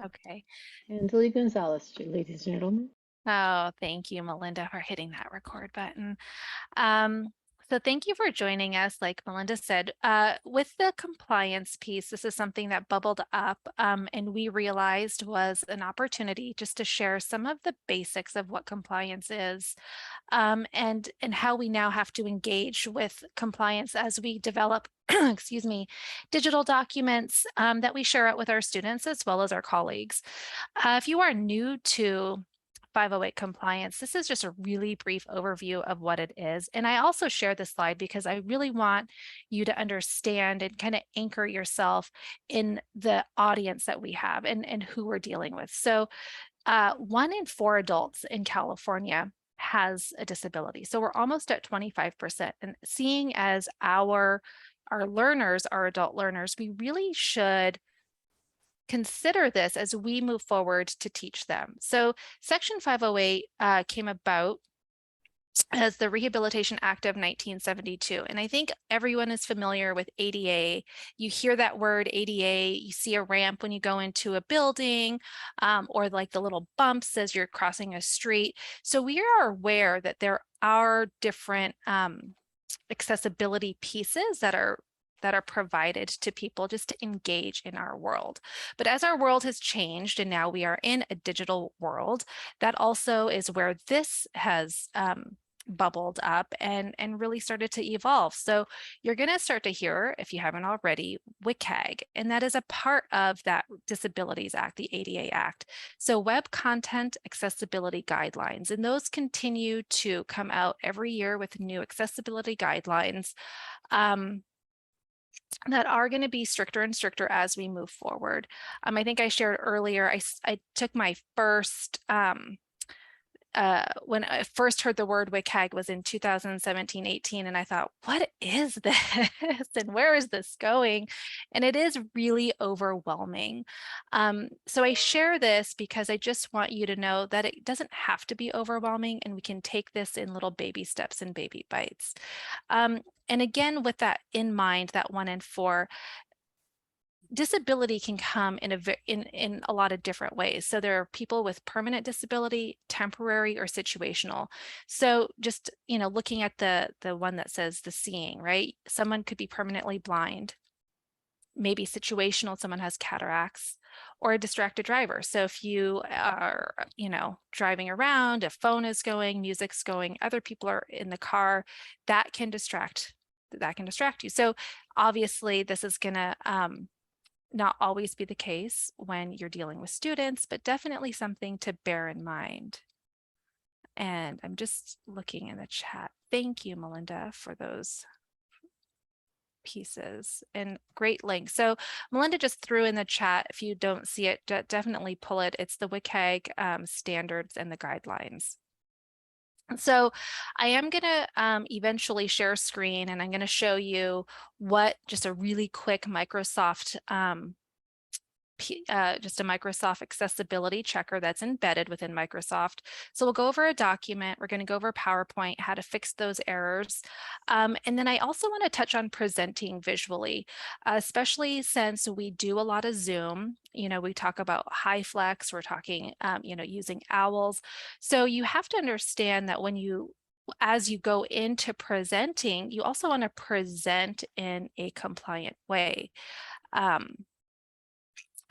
Okay. Anjali Gonzalez, ladies and gentlemen. Oh, thank you, Melinda, for hitting that record button. Um, so thank you for joining us. Like Melinda said, with the compliance piece, this is something that bubbled up and we realized was an opportunity just to share some of the basics of what compliance is and how we now have to engage with compliance as we develop, excuse me, digital documents that we share out with our students as well as our colleagues. If you are new to 508 compliance, this is just a really brief overview of what it is. And I also share this slide because I really want you to understand and kind of anchor yourself in the audience that we have and who we're dealing with. So 1 in 4 adults in California has a disability. So we're almost at 25%. And seeing as our learners are adult learners, we really should consider this as we move forward to teach them. So Section 508 came about as the Rehabilitation Act of 1972. And I think everyone is familiar with ADA. You hear that word ADA, you see a ramp when you go into a building, or like the little bumps as you're crossing a street. So we are aware that there are different accessibility pieces that are provided to people just to engage in our world. But as our world has changed and now we are in a digital world, that also is where this has bubbled up and really started to evolve. So you're going to start to hear, if you haven't already, WCAG, and that is a part of that Disabilities Act, the ADA Act. So Web Content Accessibility Guidelines, and those continue to come out every year with new accessibility guidelines. That are going to be stricter and stricter as we move forward. I think I shared earlier, I took my first when I first heard the word WCAG was in 2017-18, and I thought, what is this and where is this going? And it is really overwhelming. So I share this because I just want you to know that it doesn't have to be overwhelming, and we can take this in little baby steps and baby bites. And again, with that in mind, that 1 in 4, disability can come in a lot of different ways. So there are people with permanent disability, temporary or situational. So just, looking at the one that says the seeing, right? Someone could be permanently blind, maybe situational, someone has cataracts, or a distracted driver. So if you are, driving around, a phone is going, music's going, other people are in the car, that can distract you. So obviously this is going to not always be the case when you're dealing with students, but definitely something to bear in mind. And I'm just looking in the chat. Thank you, Melinda, for those pieces and great links. So Melinda just threw in the chat. If you don't see it, definitely pull it. It's the WCAG standards and the guidelines. So I am going to eventually share screen, and I'm going to show you what just a really quick Microsoft just a Microsoft accessibility checker that's embedded within Microsoft. So we'll go over a document, we're going to go over PowerPoint, how to fix those errors. And then I also want to touch on presenting visually, especially since we do a lot of Zoom. We talk about HyFlex, we're talking, using owls. So you have to understand that as you go into presenting, you also want to present in a compliant way.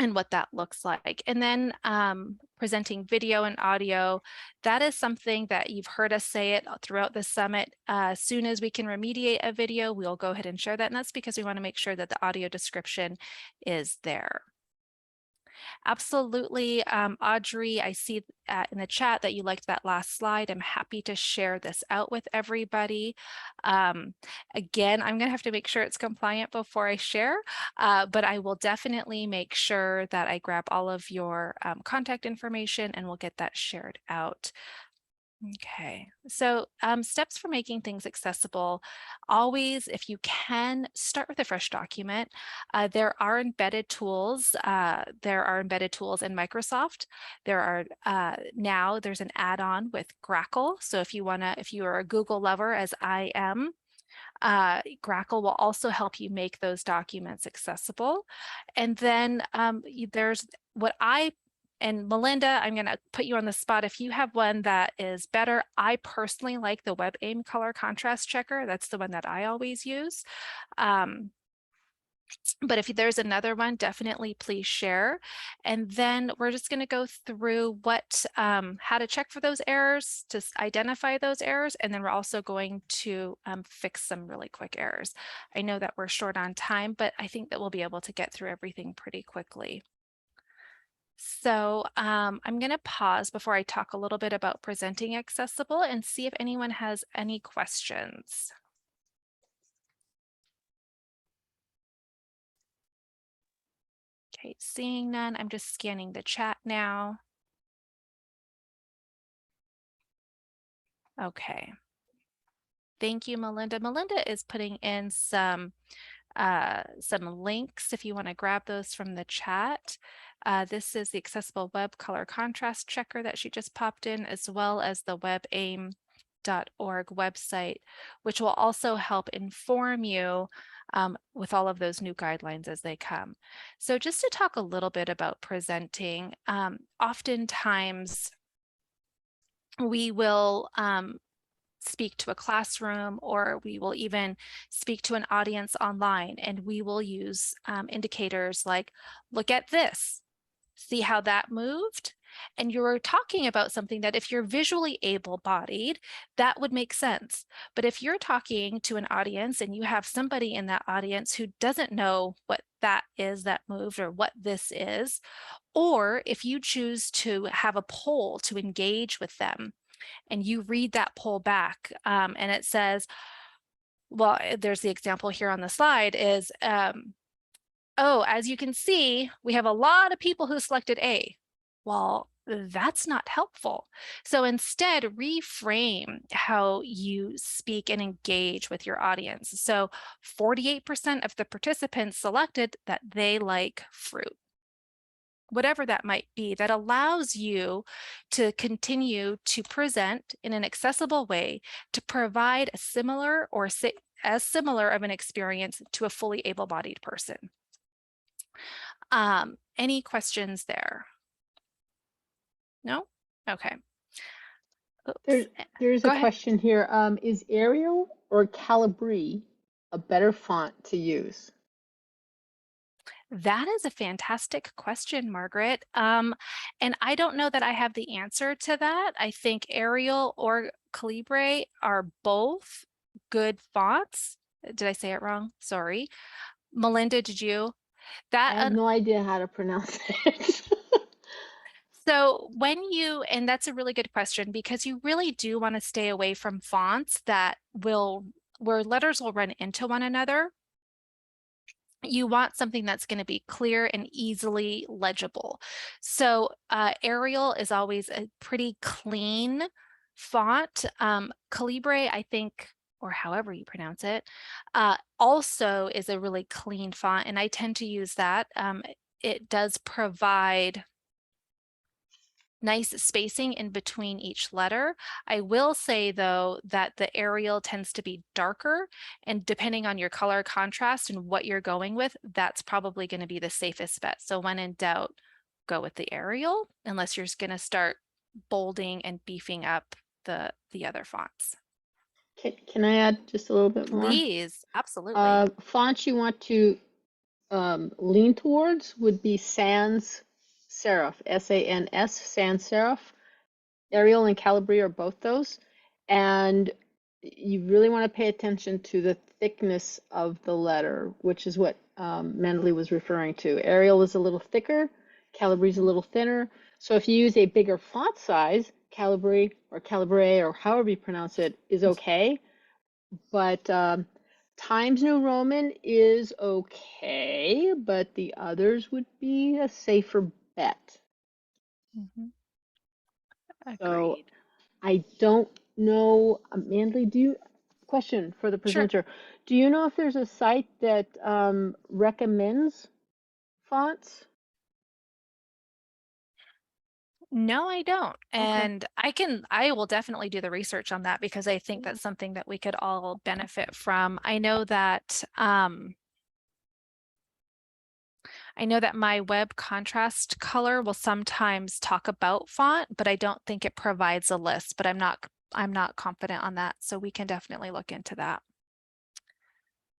And what that looks like. And then presenting video and audio, that is something that you've heard us say it throughout the summit. As soon as we can remediate a video, we'll go ahead and share that. And that's because we want to make sure that the audio description is there. Absolutely. Audrey, I see in the chat that you liked that last slide. I'm happy to share this out with everybody. Again, I'm going to have to make sure it's compliant before I share, but I will definitely make sure that I grab all of your contact information and we'll get that shared out. Okay, so steps for making things accessible. Always, if you can, start with a fresh document. There are embedded tools. There are embedded tools in Microsoft. Now there's an add-on with Grackle. So if you are a Google lover, as I am, Grackle will also help you make those documents accessible. And then there's what and Melinda, I'm going to put you on the spot. If you have one that is better, I personally like the WebAIM color contrast checker. That's the one that I always use. But if there's another one, definitely please share. And then we're just going to go through how to check for those errors, to identify those errors. And then we're also going to fix some really quick errors. I know that we're short on time, but I think that we'll be able to get through everything pretty quickly. So I'm going to pause before I talk a little bit about presenting accessible and see if anyone has any questions. Okay, seeing none, I'm just scanning the chat now. Okay. Thank you, Melinda. Melinda is putting in some links if you want to grab those from the chat. This is the Accessible Web Color Contrast Checker that she just popped in, as well as the WebAIM.org website, which will also help inform you with all of those new guidelines as they come. So just to talk a little bit about presenting, oftentimes we will speak to a classroom, or we will even speak to an audience online, and we will use indicators like, look at this, see how that moved? And you're talking about something that if you're visually able-bodied, that would make sense. But if you're talking to an audience and you have somebody in that audience who doesn't know what that is that moved or what this is, or if you choose to have a poll to engage with them, and you read that poll back and it says, well, there's the example here on the slide is, oh, as you can see, we have a lot of people who selected A. Well, that's not helpful. So instead, reframe how you speak and engage with your audience. So 48% of the participants selected that they like fruit. Whatever that might be, that allows you to continue to present in an accessible way to provide a similar or as similar of an experience to a fully able-bodied person. Any questions there? No? Okay. There's Go a ahead. question here. Is Arial or Calibri a better font to use? That is a fantastic question, Margaret. And I don't know that I have the answer to that. I think Arial or Calibri are both good fonts. Did I say it wrong? Sorry. Melinda, did you? I have no idea how to pronounce it. So and that's a really good question, because you really do want to stay away from fonts where letters will run into one another. You want something that's going to be clear and easily legible. So Arial is always a pretty clean font. Calibri, I think, or however you pronounce it, also is a really clean font, and I tend to use that. It does provide nice spacing in between each letter. I will say, though, that the Arial tends to be darker, and depending on your color contrast and what you're going with, that's probably going to be the safest bet. So when in doubt, go with the Arial, unless you're going to start bolding and beefing up the other fonts. Can I add just a little bit more? Please, absolutely. Fonts you want to lean towards would be sans serif, S-A-N-S, sans serif. Arial and Calibri are both those. And you really want to pay attention to the thickness of the letter, which is what Mendeley was referring to. Arial is a little thicker, Calibri is a little thinner. So if you use a bigger font size, Calibri or however you pronounce it is okay. But Times New Roman is okay, but the others would be a safer bet. Agreed. So I don't know, Mandy, question for the presenter. Sure. Do you know if there's a site that recommends fonts? No, I don't. Okay. And I will definitely do the research on that because I think Yeah. that's something that we could all benefit from. I know that my web contrast color will sometimes talk about font, but I don't think it provides a list, but I'm not confident on that. So we can definitely look into that.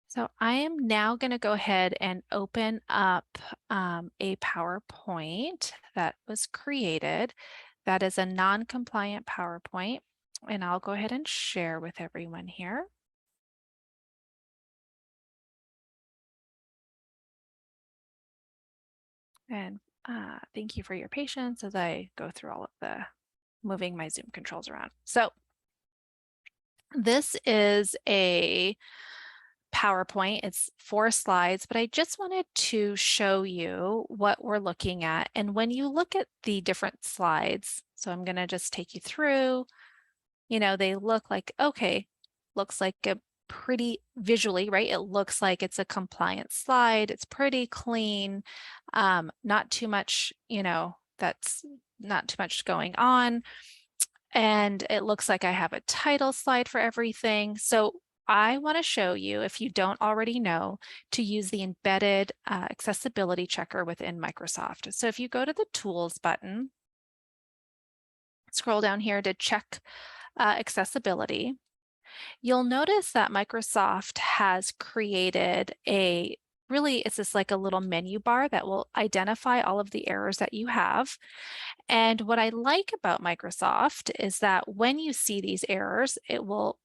So I am now going to go ahead and open up a PowerPoint that was created. That is a non-compliant PowerPoint, and I'll go ahead and share with everyone here. And thank you for your patience as I go through all of the moving my Zoom controls around. So this is a PowerPoint. It's 4 slides, but I just wanted to show you what we're looking at. And when you look at the different slides, so I'm going to just take you through, they look like, okay, looks like a pretty visually, right? It looks like it's a compliant slide. It's pretty clean. Not too much, that's not too much going on. And it looks like I have a title slide for everything. So I want to show you, if you don't already know, to use the embedded accessibility checker within Microsoft. So if you go to the Tools button, scroll down here to check accessibility, you'll notice that Microsoft has created it's just like a little menu bar that will identify all of the errors that you have. And what I like about Microsoft is that when you see these errors, it will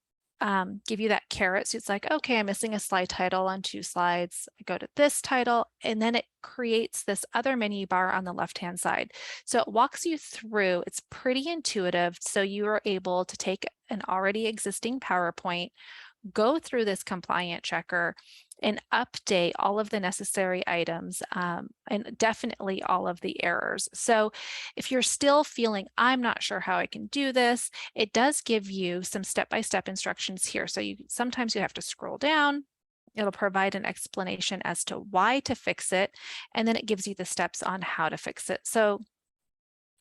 give you that caret. So it's like, okay, I'm missing a slide title on 2 slides. I go to this title, and then it creates this other menu bar on the left-hand side. So it walks you through. It's pretty intuitive. So you are able to take an already existing PowerPoint, go through this compliant checker and update all of the necessary items and definitely all of the errors. So if you're still feeling, I'm not sure how I can do this, it does give you some step-by-step instructions here. So sometimes you have to scroll down. It'll provide an explanation as to why to fix it, and then it gives you the steps on how to fix it. So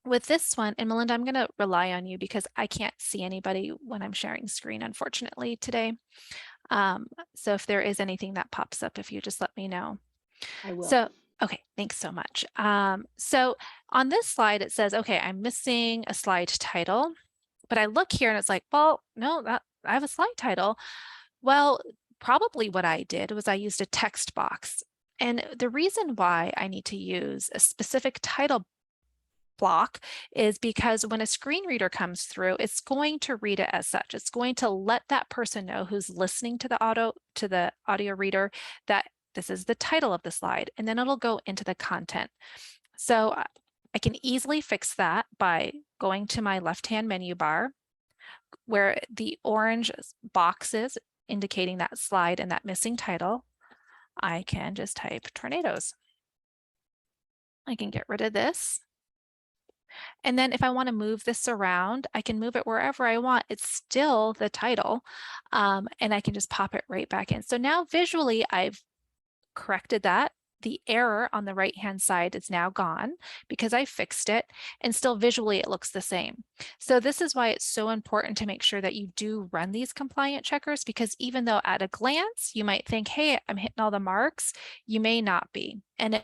with this one, and Melinda, I'm going to rely on you because I can't see anybody when I'm sharing screen, unfortunately, today. So if there is anything that pops up, if you just let me know. I will. So, okay, thanks so much. So on this slide, it says, okay, I'm missing a slide title, but I look here and it's like, well, no, I have a slide title. Well, probably what I did was I used a text box. And the reason why I need to use a specific title block is because when a screen reader comes through, it's going to read it as such. It's going to let that person know who's listening to the audio reader that this is the title of the slide, and then it'll go into the content. So I can easily fix that by going to my left-hand menu bar where the orange box is indicating that slide and that missing title. I can just type tornadoes. I can get rid of this. And then if I want to move this around, I can move it wherever I want. It's still the title, and I can just pop it right back in. So now visually, I've corrected that. The error on the right-hand side is now gone because I fixed it, and still visually it looks the same. So this is why it's so important to make sure that you do run these compliant checkers, because even though at a glance you might think, hey, I'm hitting all the marks, you may not be. And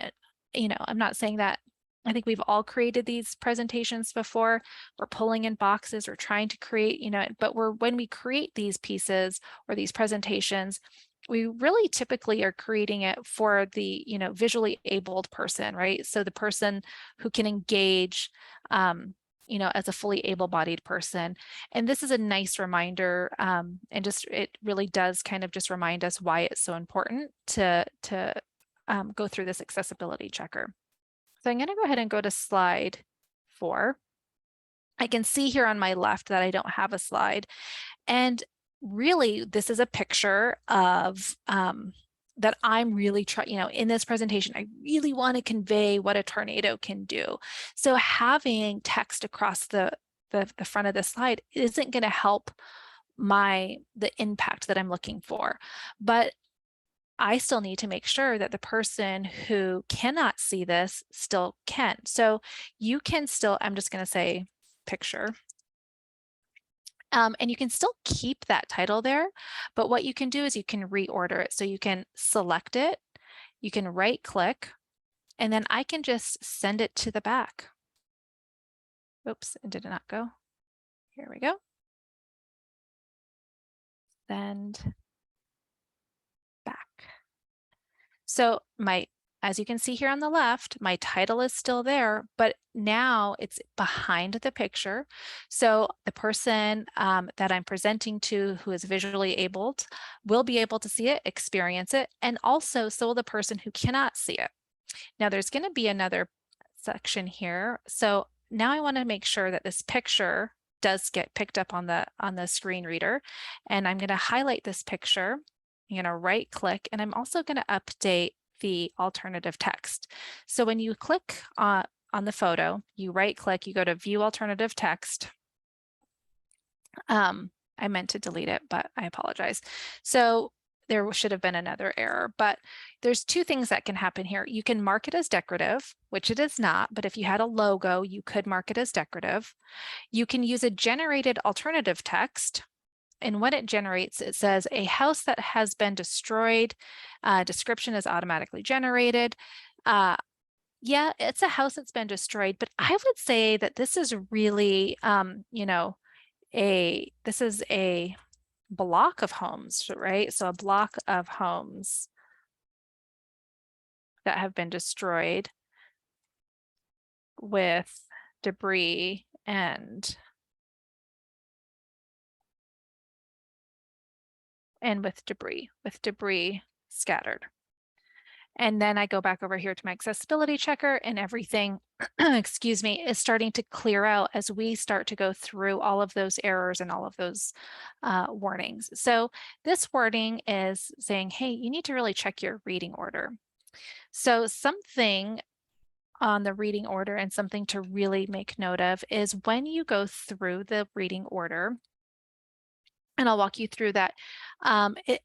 I'm not saying that. I think we've all created these presentations before. We're pulling in boxes, we're trying to create, but when we create these pieces or these presentations, we really typically are creating it for the, visually abled person, right? So the person who can engage, as a fully able-bodied person. And this is a nice reminder, and it really does kind of just remind us why it's so important to go through this accessibility checker. So I'm going to go ahead and go to slide 4. I can see here on my left that I don't have a slide. And really, this is a picture of that I'm really trying, in this presentation, I really want to convey what a tornado can do. So having text across the front of the slide isn't going to help the impact that I'm looking for. But I still need to make sure that the person who cannot see this still can. So you can still, I'm just going to say picture. And you can still keep that title there, but what you can do is you can reorder it. So you can select it, you can right click, and then I can just send it to the back. Oops, it did not go. Here we go. Send back. So as you can see here on the left, my title is still there, but now it's behind the picture. So the person that I'm presenting to who is visually abled will be able to see it, experience it, and also so will the person who cannot see it. Now there's going to be another section here. So now I want to make sure that this picture does get picked up on the screen reader. And I'm going to highlight this picture. I'm going to right click, and I'm also going to update the alternative text. So when you click on the photo, you right click, you go to view alternative text. I meant to delete it, but I apologize. So there should have been another error, but there's two things that can happen here. You can mark it as decorative, which it is not, but if you had a logo, you could mark it as decorative. You can use a generated alternative text. And what it generates, it says a house that has been destroyed, description is automatically generated. Yeah, it's a house that's been destroyed, but I would say that this is really, this is a block of homes, right? So a block of homes that have been destroyed with debris and with debris scattered. And then I go back over here to my accessibility checker, and everything, excuse me, is starting to clear out as we start to go through all of those errors and all of those warnings. So this warning is saying, hey, you need to really check your reading order. So something on the reading order and something to really make note of is when you go through the reading order, and I'll walk you through that.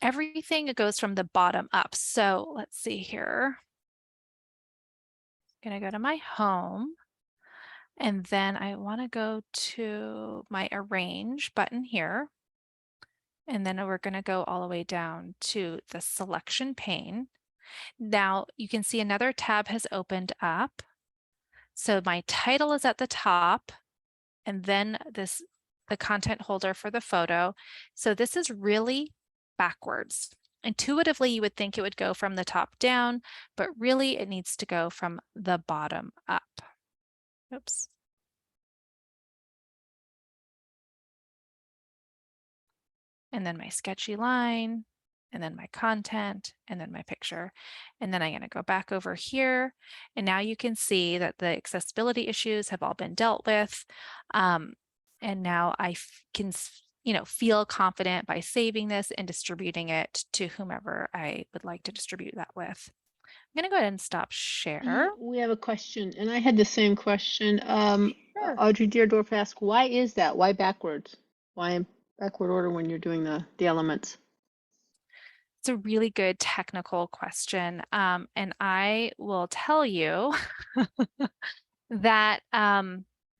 Everything goes from the bottom up. So let's see here. I'm gonna go to my home, and then I want to go to my arrange button here. And then we're gonna go all the way down to the selection pane. Now you can see another tab has opened up. So my title is at the top, and then the content holder for the photo. So this is really backwards. Intuitively, you would think it would go from the top down, but really it needs to go from the bottom up. Oops. And then my sketchy line, and then my content, and then my picture. And then I'm going to go back over here. And now you can see that the accessibility issues have all been dealt with. And now I can, feel confident by saving this and distributing it to whomever I would like to distribute that with. I'm going to go ahead and stop share. We have a question, and I had the same question. Sure. Audrey Deardorff asked, why is that? Why backwards? Why in backward order when you're doing the elements? It's a really good technical question. And I will tell you that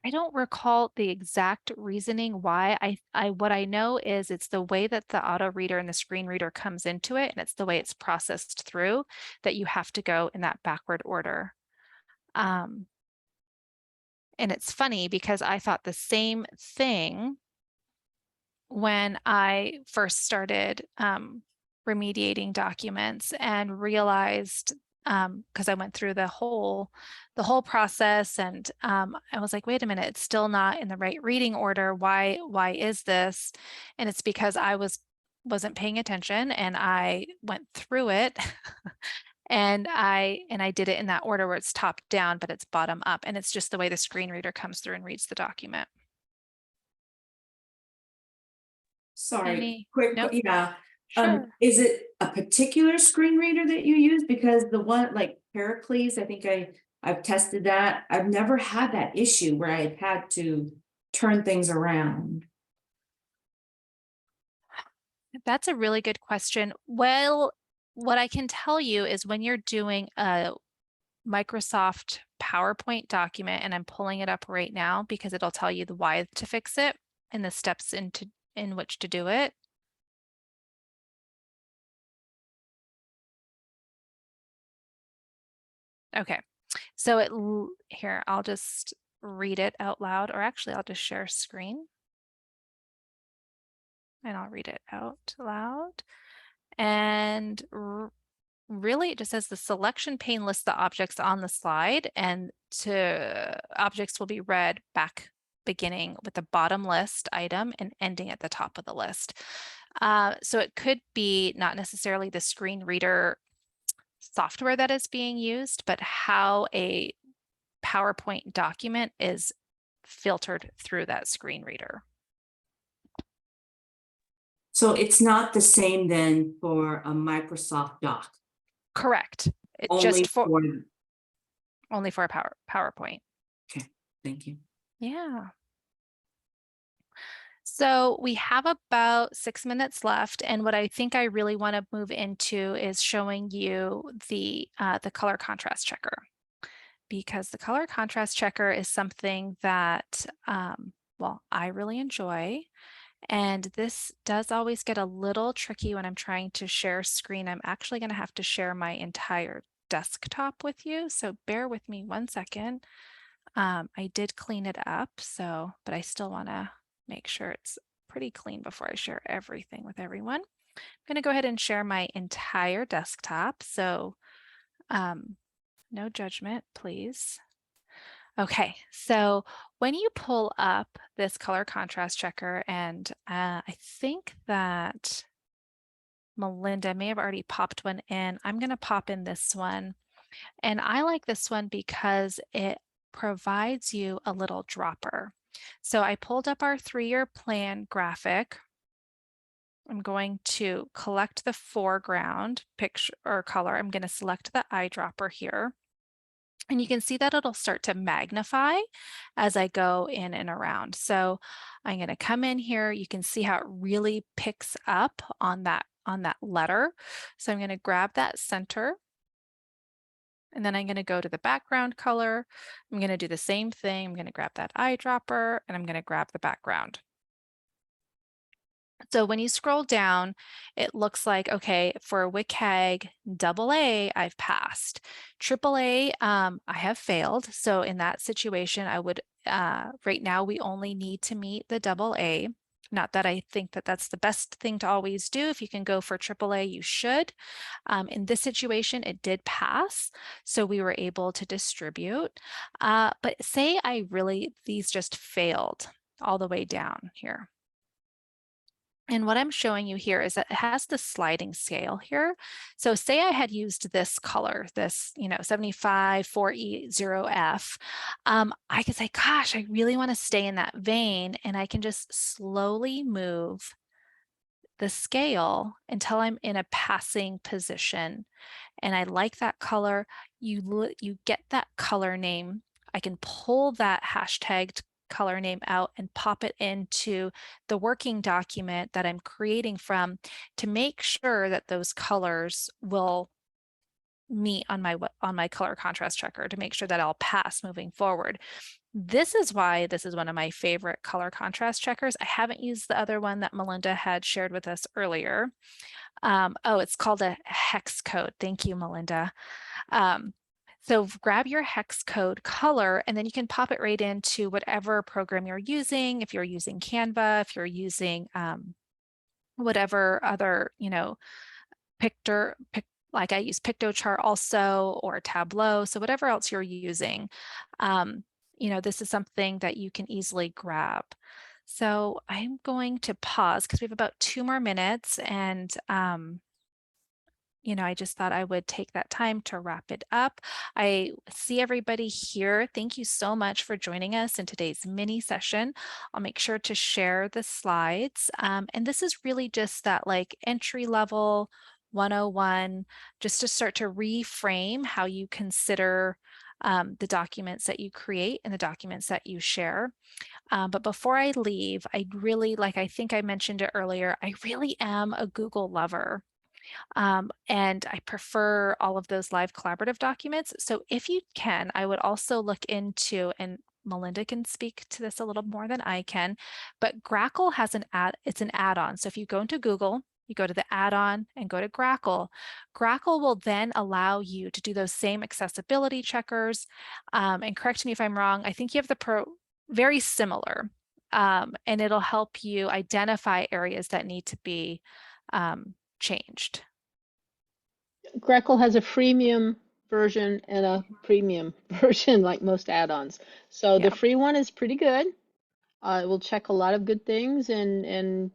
I don't recall the exact reasoning why. What I know is it's the way that the auto reader and the screen reader comes into it, and it's the way it's processed through that you have to go in that backward order. And it's funny because I thought the same thing when I first started remediating documents and realized, because I went through the whole process, and I was like, wait a minute, it's still not in the right reading order. Why is this? And it's because I wasn't paying attention, and I went through it and I did it in that order where it's top down, but it's bottom up, and it's just the way the screen reader comes through and reads the document. Sorry, Nope. yeah. Sure. Is it a particular screen reader that you use? Because the one like Pericles, I think I've tested that. I've never had that issue where I've had to turn things around. That's a really good question. Well, what I can tell you is when you're doing a Microsoft PowerPoint document, and I'm pulling it up right now because it'll tell you the why to fix it and the steps in which to do it. Okay, so here, I'll just read it out loud, or actually I'll just share screen and I'll read it out loud. And really it just says the selection pane lists the objects on the slide, and objects will be read back beginning with the bottom list item and ending at the top of the list. So it could be not necessarily the screen reader software that is being used, but how a PowerPoint document is filtered through that screen reader. So it's not the same then for a Microsoft Doc, Correct. only Just for for, only for a PowerPoint. okay, thank you. Yeah. So we have about 6 minutes left, and what I think I really want to move into is showing you the color contrast checker, because the color contrast checker is something that well, I really enjoy. And this does always get a little tricky when I'm trying to share screen. I'm actually going to have to share my entire desktop with you, so bear with me 1 second. I did clean it up, but I still want to make sure it's pretty clean before I share everything with everyone. I'm going to go ahead and share my entire desktop, so no judgment, please. Okay, so when you pull up this color contrast checker, and I think that Melinda may have already popped one in. I'm going to pop in this one. And I like this one because it provides you a little dropper. So I pulled up our 3-year plan graphic. I'm going to collect the foreground picture or color. I'm going to select the eyedropper here. And you can see that it'll start to magnify as I go in and around. So I'm going to come in here. You can see how it really picks up on that letter. So I'm going to grab that center. And then I'm going to go to the background color. I'm going to do the same thing. I'm going to grab that eyedropper and I'm going to grab the background. So when you scroll down, it looks like, okay, for WCAG AA, I've passed. AAA, I have failed. So in that situation, I would, right now, we only need to meet the AA. Not that I think that that's the best thing to always do. If you can go for AAA, you should. In this situation, it did pass, so we were able to distribute. But say these just failed all the way down here. And what I'm showing you here is that it has the sliding scale here. So say I had used this color, this 75 4E0F, I could say, gosh, I really want to stay in that vein, and I can just slowly move the scale until I'm in a passing position. And I like that color. You get that color name. I can pull that hashtagged color name out and pop it into the working document that I'm creating from to make sure that those colors will meet on my color contrast checker, to make sure that I'll pass moving forward. This is why this is one of my favorite color contrast checkers. I haven't used the other one that Melinda had shared with us earlier. Oh, it's called a hex code. Thank you, Melinda. So grab your hex code color, and then you can pop it right into whatever program you're using. If you're using Canva, if you're using whatever other, like I use Piktochart also, or Tableau. So whatever else you're using, this is something that you can easily grab. So I'm going to pause because we have about 2 more minutes, and I just thought I would take that time to wrap it up. I see everybody here. Thank you so much for joining us in today's mini session. I'll make sure to share the slides. And this is really just that like entry level 101, just to start to reframe how you consider the documents that you create and the documents that you share. But before I leave, I really, like I think I mentioned it earlier, I really am a Google lover. And I prefer all of those live collaborative documents. So if you can, I would also look into, and Melinda can speak to this a little more than I can, but Grackle has it's an add-on. So if you go into Google, you go to the add-on and go to Grackle. Grackle will then allow you to do those same accessibility checkers. And correct me if I'm wrong, I think you have very similar. And it'll help you identify areas that need to be changed. Greckle has a freemium version and a premium version, like most add-ons. So the Yeah. free one is pretty good. It will check a lot of good things and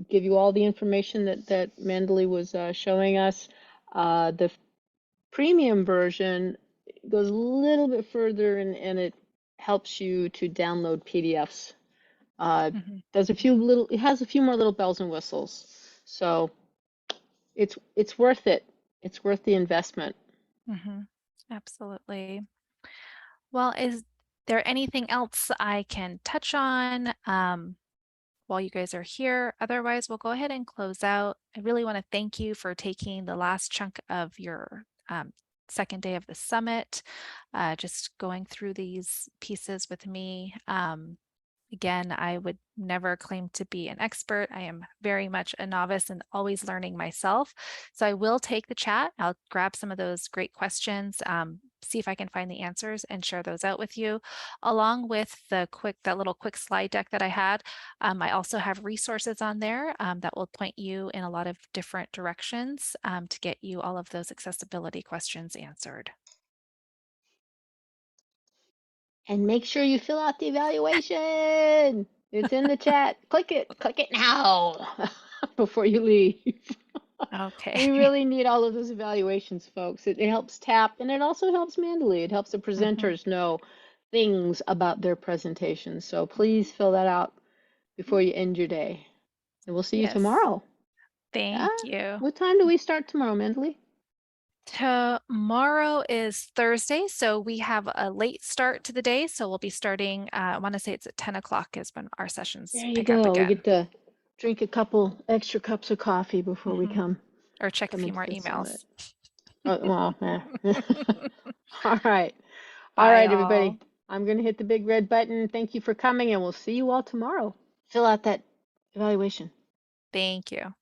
give you all the information that Mandley was showing us. The premium version goes a little bit further and it helps you to download PDFs. Mhm. It has a few more little bells and whistles. So it's worth it. It's worth the investment. Absolutely. Well, is there anything else I can touch on while you guys are here? Otherwise, we'll go ahead and close out. I really want to thank you for taking the last chunk of your second day of the summit, just going through these pieces with me. Again, I would never claim to be an expert. I am very much a novice and always learning myself. So I will take the chat. I'll grab some of those great questions, see if I can find the answers and share those out with you, along with that little quick slide deck that I had. I also have resources on there that will point you in a lot of different directions to get you all of those accessibility questions answered. And make sure you fill out the evaluation. It's in the chat. Click it now before you leave. Okay. We really need all of those evaluations, folks. It helps TAP and it also helps Mandalay. It helps the presenters know things about their presentation. So please fill that out before you end your day. And we'll see you Yes. tomorrow. Thank you. What time do we start tomorrow, Mandalay? Tomorrow is Thursday, so we have a late start to the day. So we'll be starting, I want to say it's at 10 o'clock is when our sessions There you pick up go. We again. get to drink a couple extra cups of coffee before we come. Or check a few into more the emails. Well, all right. Bye, All right, all. everybody. I'm going to hit the big red button. Thank you for coming, and we'll see you all tomorrow. Fill out that evaluation. Thank you.